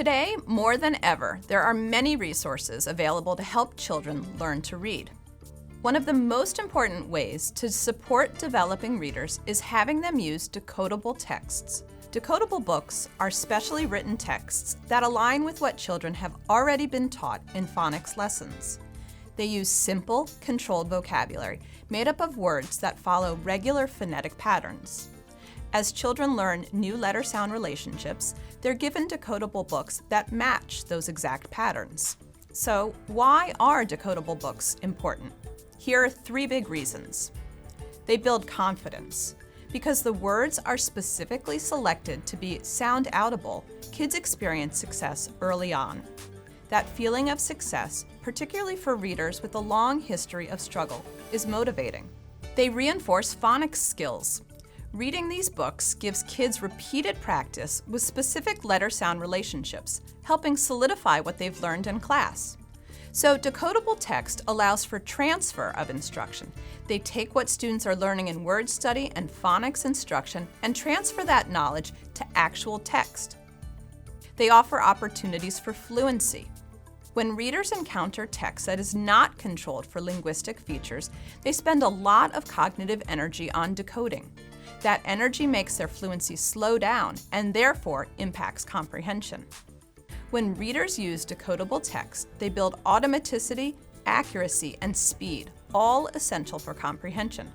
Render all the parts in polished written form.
Today, more than ever, there are many resources available to help children learn to read. One of the most important ways to support developing readers is having them use decodable texts. Decodable books are specially written texts that align with what children have already been taught in phonics lessons. They use simple, controlled vocabulary made up of words that follow regular phonetic patterns. As children learn new letter-sound relationships, they're given decodable books that match those exact patterns. So, why are decodable books important? Here are 3 big reasons. They build confidence. Because the words are specifically selected to be sound-outable, kids experience success early on. That feeling of success, particularly for readers with a long history of struggle, is motivating. They reinforce phonics skills. Reading these books gives kids repeated practice with specific letter-sound relationships, helping solidify what they've learned in class. So decodable text allows for transfer of instruction. They take what students are learning in word study and phonics instruction and transfer that knowledge to actual text. They offer opportunities for fluency. When readers encounter text that is not controlled for linguistic features, they spend a lot of cognitive energy on decoding. That energy makes their fluency slow down and therefore impacts comprehension. When readers use decodable text, they build automaticity, accuracy, and speed, all essential for comprehension.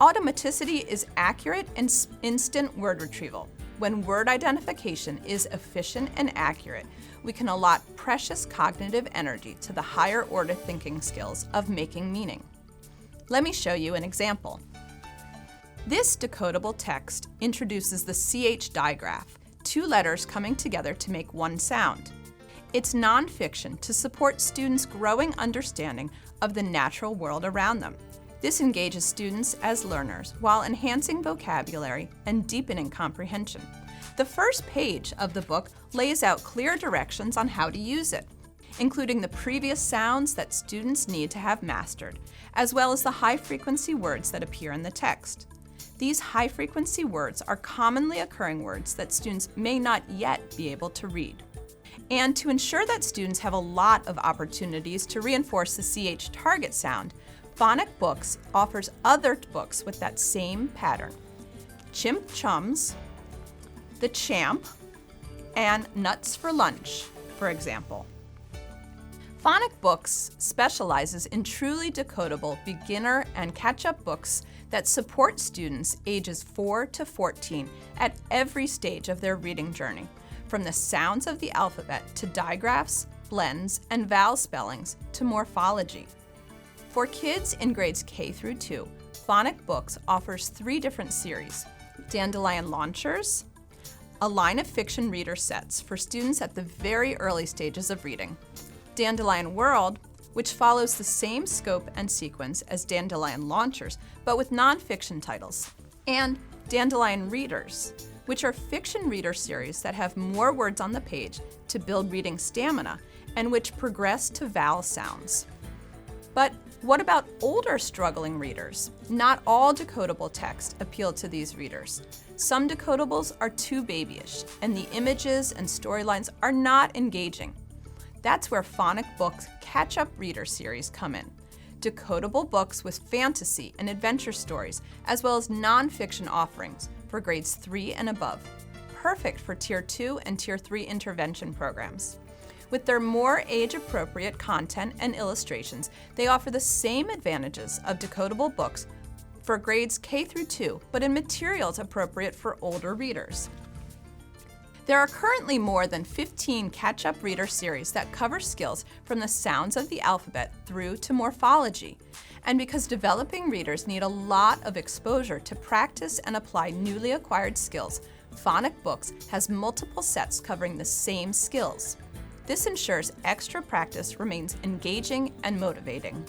Automaticity is accurate and instant word retrieval. When word identification is efficient and accurate, we can allot precious cognitive energy to the higher order thinking skills of making meaning. Let me show you an example. This decodable text introduces the CH digraph, 2 letters coming together to make one sound. It's nonfiction to support students' growing understanding of the natural world around them. This engages students as learners while enhancing vocabulary and deepening comprehension. The first page of the book lays out clear directions on how to use it, including the previous sounds that students need to have mastered, as well as the high-frequency words that appear in the text. These high-frequency words are commonly occurring words that students may not yet be able to read. And to ensure that students have a lot of opportunities to reinforce the CH target sound, Phonic Books offers other books with that same pattern. Chimp Chums, The Champ, and Nuts for Lunch, for example. Phonic Books specializes in truly decodable beginner and catch-up books that support students ages 4 to 14 at every stage of their reading journey, from the sounds of the alphabet to digraphs, blends, and vowel spellings to morphology. For kids in grades K through 2, Phonic Books offers 3 different series: Dandelion Launchers, a line of fiction reader sets for students at the very early stages of reading, Dandelion World, which follows the same scope and sequence as Dandelion Launchers, but with nonfiction titles, and Dandelion Readers, which are fiction reader series that have more words on the page to build reading stamina and which progress to vowel sounds. But what about older struggling readers? Not all decodable text appeal to these readers. Some decodables are too babyish, and the images and storylines are not engaging. That's where Phonic Books catch-up reader series come in. Decodable books with fantasy and adventure stories, as well as nonfiction offerings for grades 3 and above. Perfect for Tier 2 and Tier 3 intervention programs. With their more age-appropriate content and illustrations, they offer the same advantages of decodable books for grades K through 2, but in materials appropriate for older readers. There are currently more than 15 catch-up reader series that cover skills from the sounds of the alphabet through to morphology. And because developing readers need a lot of exposure to practice and apply newly acquired skills, Phonic Books has multiple sets covering the same skills. This ensures extra practice remains engaging and motivating.